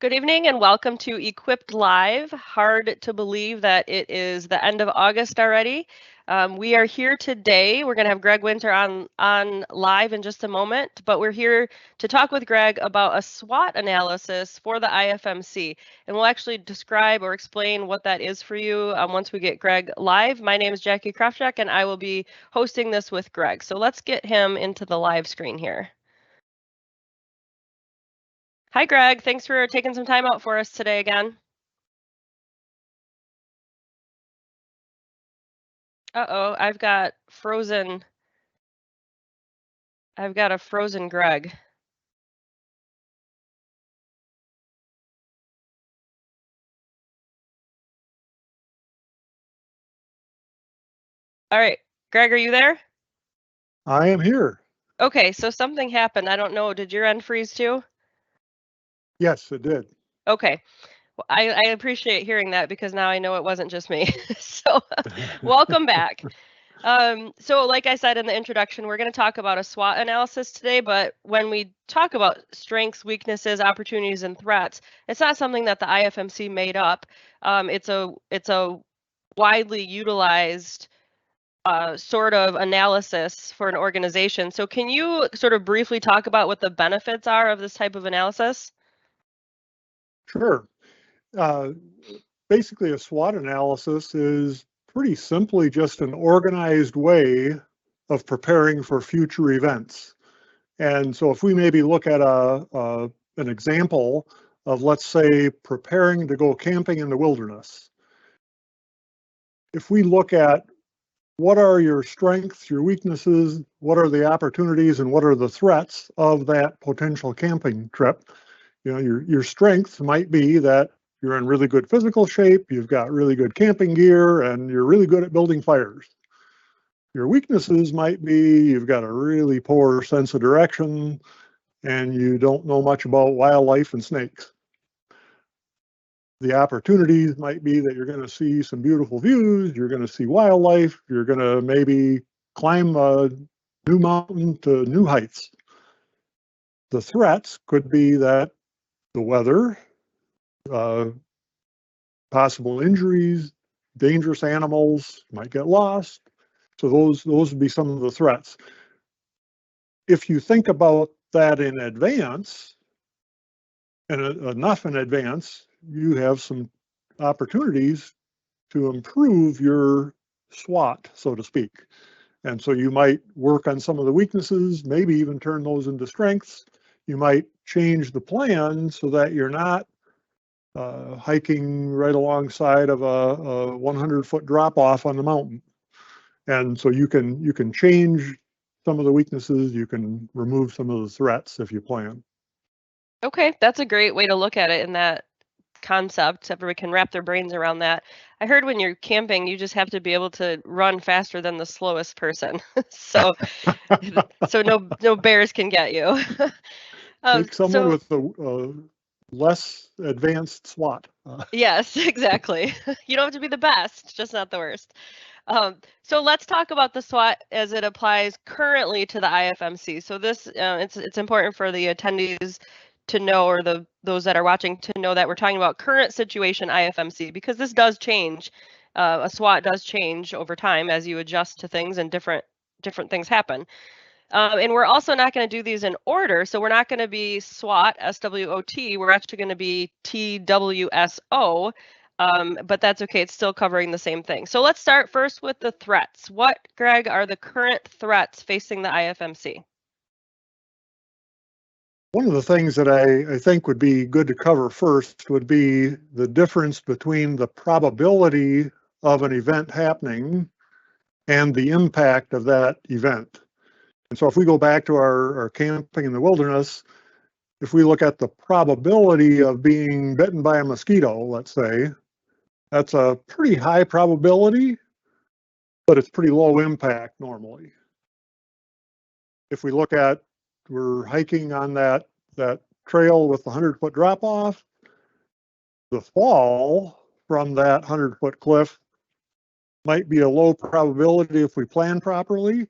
Good evening and welcome to Equipped Live. Hard to believe that it is the end of August already. We are here today. We're going to have Greg Winter on live in just a moment, but we're here to talk with Greg about a SWOT analysis for the IFMC. And we'll actually describe or explain what that is for you once we get Greg live. My name is Jackie Krafchak and I will be hosting this with Greg. So let's get him into the live screen here. Hi, Greg. Thanks for taking some time out for us today again. Uh-oh, I've got a frozen Greg. All right, Greg, are you there? I am here. Okay, so something happened. I don't know. Did your end freeze too? Yes, it did. Okay. Well, I appreciate hearing that because now I know it wasn't just me. So welcome back. So like I said in the introduction, we're going to talk about a SWOT analysis today, but when we talk about strengths, weaknesses, opportunities, and threats, it's not something that the IFMC made up. It's a widely utilized sort of analysis for an organization. So can you sort of briefly talk about what the benefits are of this type of analysis? Sure. Basically, a SWOT analysis is pretty simply just an organized way of preparing for future events. And so if we maybe look at an example of, let's say, preparing to go camping in the wilderness. If we look at what are your strengths, your weaknesses, what are the opportunities, and what are the threats of that potential camping trip? You know, your strengths might be that you're in really good physical shape, you've got really good camping gear, and you're really good at building fires. Your weaknesses might be you've got a really poor sense of direction and you don't know much about wildlife and snakes. The opportunities might be that you're going to see some beautiful views, you're going to see wildlife, you're going to maybe climb a new mountain to new heights. The threats could be that the weather, possible injuries, dangerous animals might get lost. So those would be some of the threats. If you think about that in advance, and enough in advance, you have some opportunities to improve your SWOT, so to speak. And so you might work on some of the weaknesses, maybe even turn those into strengths. You might change the plan so that you're not hiking right alongside of a 100-foot drop off on the mountain. And so you can change some of the weaknesses, you can remove some of the threats if you plan. Okay, that's a great way to look at it in that concept. Everybody can wrap their brains around that. I heard when you're camping, you just have to be able to run faster than the slowest person. so no bears can get you. Take someone with a less advanced SWOT. Yes, exactly. You don't have to be the best, just not the worst. So let's talk about the SWOT as it applies currently to the IFMC. So this it's important for the attendees to know, or those that are watching to know, that we're talking about current situation IFMC, because this does change. A SWOT does change over time as you adjust to things and different things happen. And we're also not going to do these in order. So we're not going to be SWOT, S.W.O.T. We're actually going to be T.W.S.O. But that's okay. It's still covering the same thing. So let's start first with the threats. What, Greg, are the current threats facing the IFMC? One of the things that I think would be good to cover first would be the difference between the probability of an event happening and the impact of that event. And so if we go back to our camping in the wilderness, if we look at the probability of being bitten by a mosquito, let's say, that's a pretty high probability, but it's pretty low impact normally. If we look at, we're hiking on that trail with the 100-foot drop off, the fall from that 100-foot cliff might be a low probability if we plan properly,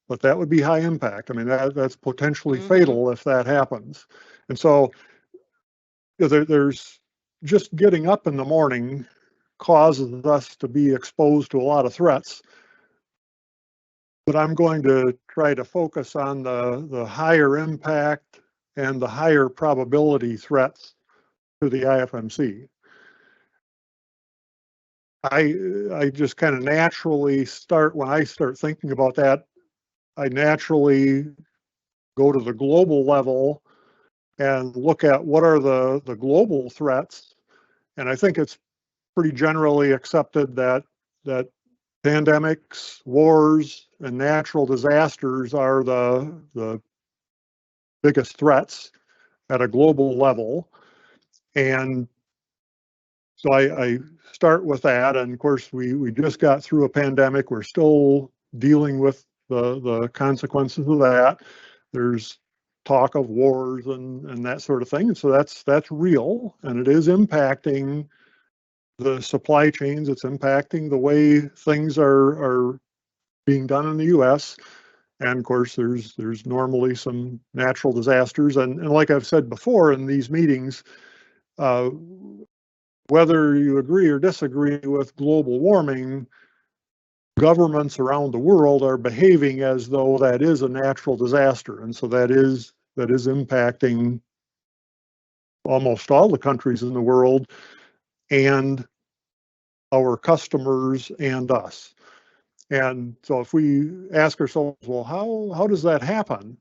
but that would be high impact. I mean, that's potentially fatal if that happens. And so there's just getting up in the morning causes us to be exposed to a lot of threats. But I'm going to try to focus on the higher impact and the higher probability threats to the IFMC. I just kind of naturally start, when I start thinking about that, I naturally go to the global level and look at what are the global threats. And I think it's pretty generally accepted that pandemics, wars, and natural disasters are the biggest threats at a global level. And so I start with that. And of course, we just got through a pandemic. We're still dealing with the consequences of that. There's talk of wars and that sort of thing. And so that's real, and it is impacting the supply chains. It's impacting the way things are being done in the U.S. And of course, there's normally some natural disasters. And like I've said before in these meetings, whether you agree or disagree with global warming, governments around the world are behaving as though that is a natural disaster. And so that is impacting almost all the countries in the world and our customers and us. And so if we ask ourselves, well, how does that happen?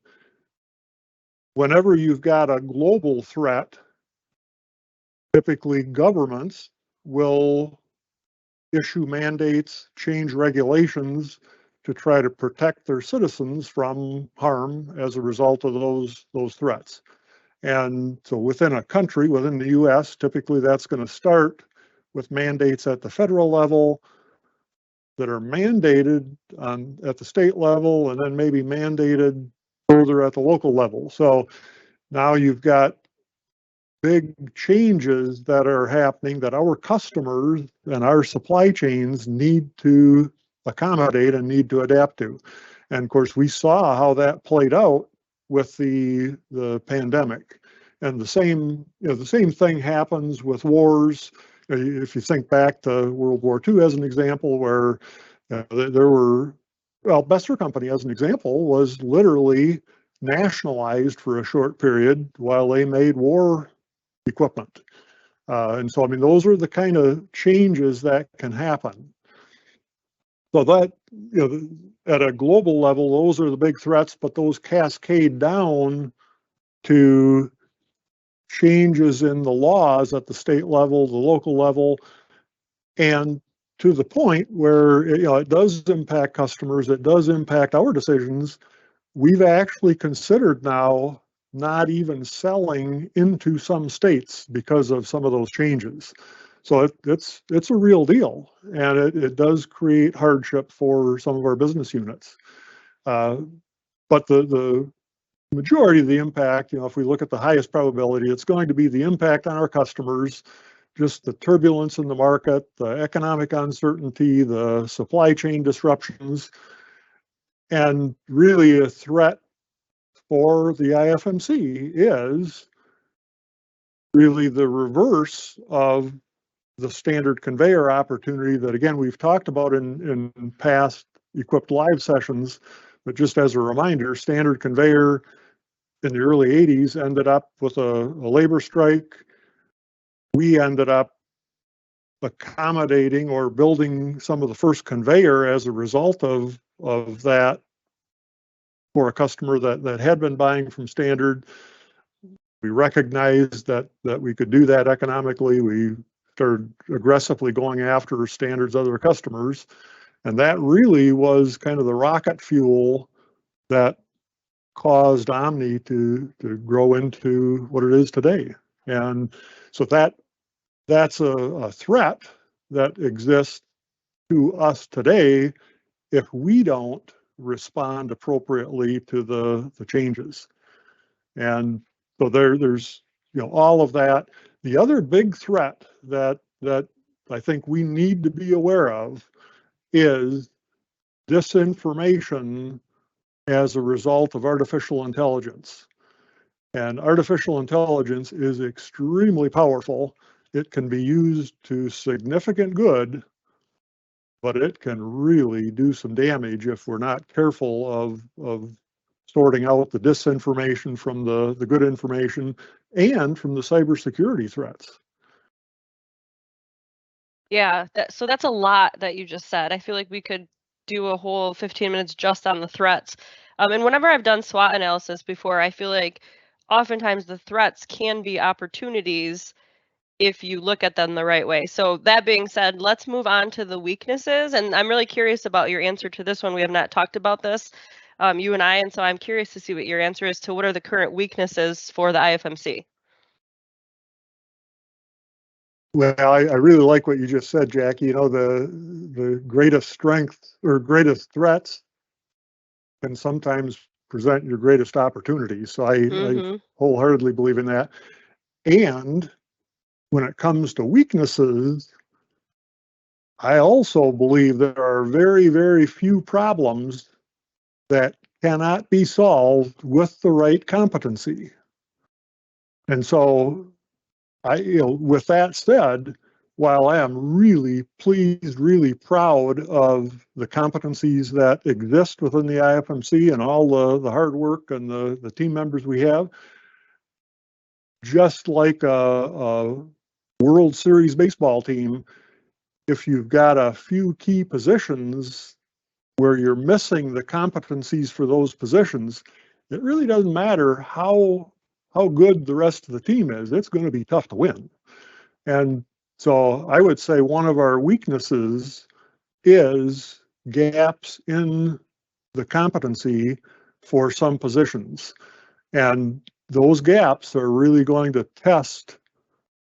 Whenever you've got a global threat, typically governments will issue mandates, change regulations to try to protect their citizens from harm as a result of those threats. And so within a country, within the US, typically that's going to start with mandates at the federal level that are mandated at the state level, and then maybe mandated further at the local level. So now you've got big changes that are happening that our customers and our supply chains need to accommodate and need to adapt to. And of course, we saw how that played out with the pandemic. And the same thing happens with wars. If you think back to World War II as an example, where there were, well, Besser Company as an example was literally nationalized for a short period while they made war equipment. And so, I mean, those are the kind of changes that can happen. So that, at a global level, those are the big threats, but those cascade down to changes in the laws at the state level, the local level, and to the point where it does impact customers, it does impact our decisions. We've actually considered now not even selling into some states because of some of those changes. So it's a real deal, and it does create hardship for some of our business units. But the majority of the impact, if we look at the highest probability, it's going to be the impact on our customers, just the turbulence in the market, the economic uncertainty, the supply chain disruptions, and really a threat for the IFMC is really the reverse of the standard conveyor opportunity that, again, we've talked about in past Equipped Live sessions. But just as a reminder, standard conveyor in the early 80s ended up with a labor strike. We ended up accommodating or building some of the first conveyor as a result of that for a customer that had been buying from standard. We recognized that we could do that economically. We started aggressively going after standard's other customers, and that really was kind of the rocket fuel that caused Omni to grow into what it is today. And so that's a threat that exists to us today if we don't respond appropriately to the changes. And so there's all of that. The other big threat that I think we need to be aware of is disinformation as a result of artificial intelligence. And artificial intelligence is extremely powerful. It can be used to significant good, but it can really do some damage if we're not careful of sorting out the disinformation from the good information and from the cybersecurity threats. Yeah, so that's a lot that you just said. I feel like we could do a whole 15 minutes just on the threats. And whenever I've done SWOT analysis before, I feel like oftentimes the threats can be opportunities if you look at them the right way. So that being said, let's move on to the weaknesses. And I'm really curious about your answer to this one. We have not talked about this, you and I, and so I'm curious to see what your answer is to what are the current weaknesses for the IFMC. Well, I really like what you just said, Jackie. You know, the greatest strength or greatest threats can sometimes present your greatest opportunities. So I wholeheartedly believe in that. And when it comes to weaknesses, I also believe there are very, very few problems that cannot be solved with the right competency. And so with that said, while I am really pleased, really proud of the competencies that exist within the IFMC and all the hard work and the team members we have, just like a World Series baseball team, if you've got a few key positions where you're missing the competencies for those positions, it really doesn't matter how good the rest of the team is. It's going to be tough to win. And so I would say one of our weaknesses is gaps in the competency for some positions. And those gaps are really going to test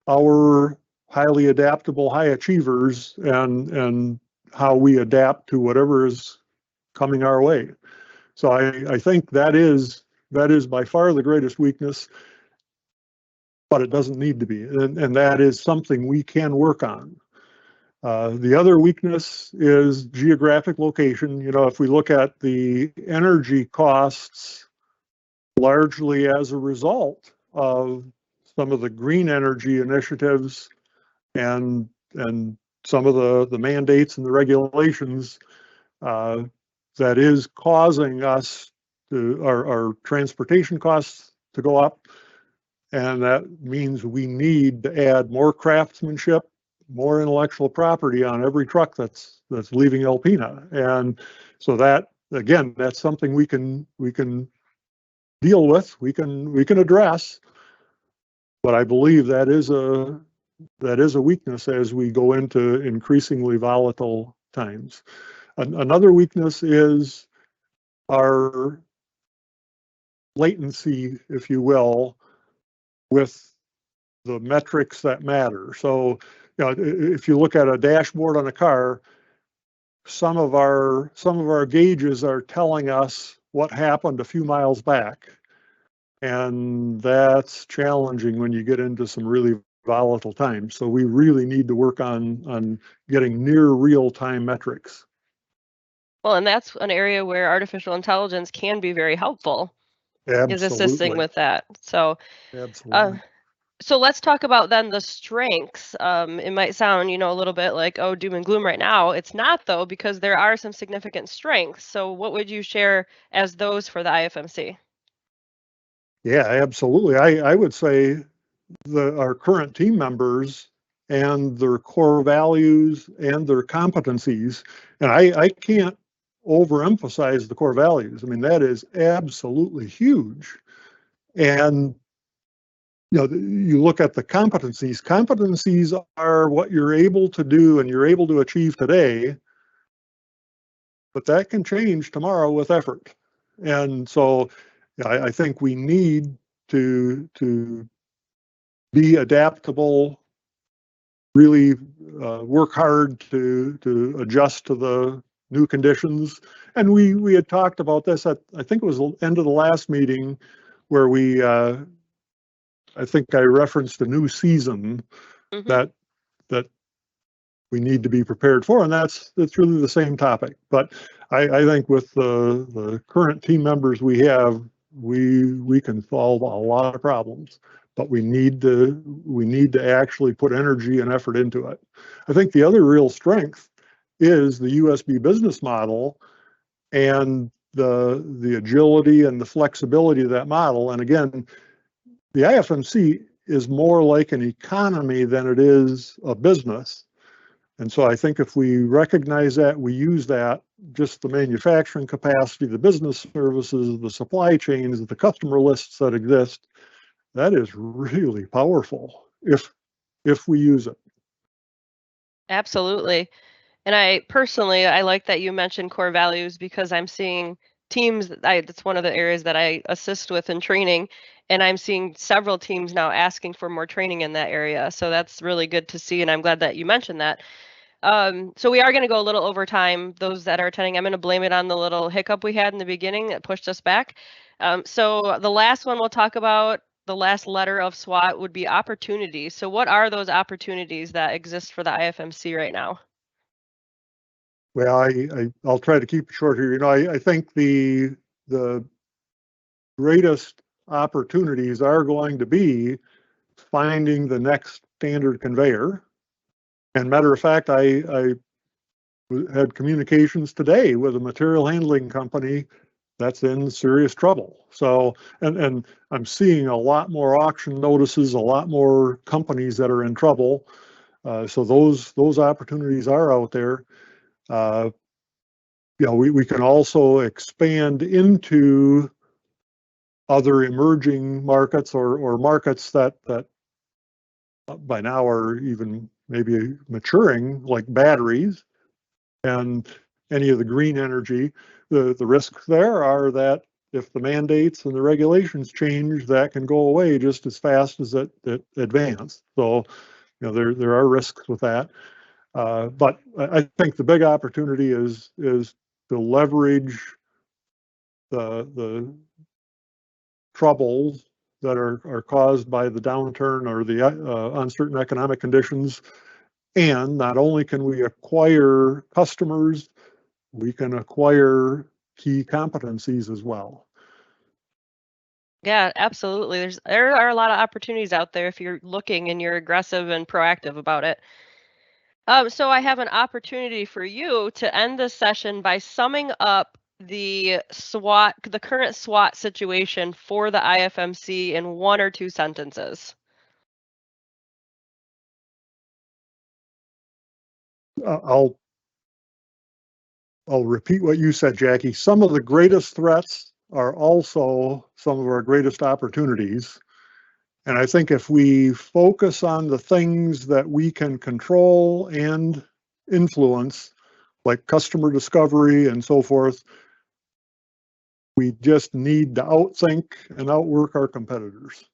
our highly adaptable high achievers and how we adapt to whatever is coming our way. So I think that is by far the greatest weakness, but it doesn't need to be. And that is something we can work on. The other weakness is geographic location. You know, if we look at the energy costs largely as a result of some of the green energy initiatives and some of the mandates and the regulations, that is causing us to our transportation costs to go up. And that means we need to add more craftsmanship, more intellectual property on every truck that's leaving Alpena. And so that, again, that's something we can deal with, we can address. But I believe that is a weakness as we go into increasingly volatile times. Another weakness is our latency, if you will, with the metrics that matter. So, if you look at a dashboard on a car, some of our gauges are telling us what happened a few miles back. And that's challenging when you get into some really volatile times. So we really need to work on getting near real-time metrics. Well, and that's an area where artificial intelligence can be very helpful. Absolutely. Is assisting with that. So, absolutely. So let's talk about then the strengths. It might sound, a little bit like, oh, doom and gloom right now. It's not though, because there are some significant strengths. So what would you share as those for the IFMC? Yeah, absolutely. I would say our current team members and their core values and their competencies, and I can't overemphasize the core values. I mean, that is absolutely huge. And you look at the competencies. Competencies are what you're able to do and you're able to achieve today, but that can change tomorrow with effort. And so I think we need to be adaptable, really work hard to adjust to the new conditions. And we had talked about this at, I think it was the end of the last meeting, where I think I referenced a new season that we need to be prepared for, and that's really the same topic. But I think with the current team members we have, we can solve a lot of problems, but we need to actually put energy and effort into it. I think the other real strength is the USB business model and the agility and the flexibility of that model. And again, the IFMC is more like an economy than it is a business. And so I think if we recognize that, we use that, just the manufacturing capacity, the business services, the supply chains, the customer lists that exist, that is really powerful if we use it. Absolutely. And I personally, I like that you mentioned core values because I'm seeing teams, that's one of the areas that I assist with in training, and I'm seeing several teams now asking for more training in that area. So that's really good to see, and I'm glad that you mentioned that. So we are going to go a little over time. Those that are attending, I'm going to blame it on the little hiccup we had in the beginning that pushed us back. So the last one we'll talk about, the last letter of SWOT would be opportunities. So what are those opportunities that exist for the IFMC right now? Well, I'll try to keep it short here. I think the greatest opportunities are going to be finding the next standard conveyor. And matter of fact, I had communications today with a material handling company that's in serious trouble. So, and I'm seeing a lot more auction notices, a lot more companies that are in trouble. So those opportunities are out there. We can also expand into other emerging markets or markets that by now are even maybe maturing, like batteries and any of the green energy. The risks there are that if the mandates and the regulations change, that can go away just as fast as it advances. So, there are risks with that. But I think the big opportunity is to leverage the troubles that are caused by the downturn or the uncertain economic conditions. And not only can we acquire customers, we can acquire key competencies as well. Yeah, absolutely. There are a lot of opportunities out there if you're looking and you're aggressive and proactive about it. So I have an opportunity for you to end this session by summing up the current SWOT situation for the IFMC in one or two sentences. I'll repeat what you said, Jackie. Some of the greatest threats are also some of our greatest opportunities. And I think if we focus on the things that we can control and influence, like customer discovery and so forth, we just need to outthink and outwork our competitors.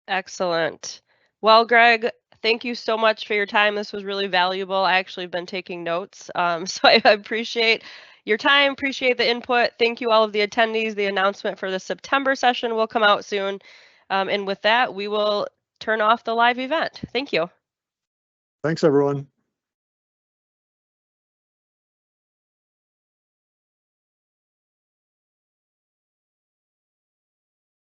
Excellent. Well, Greg, thank you so much for your time. This was really valuable. I actually have been taking notes. So I appreciate your time, appreciate the input. Thank you all of the attendees. The announcement for the September session will come out soon. And with that, we will turn off the live event. Thank you. Thanks, everyone.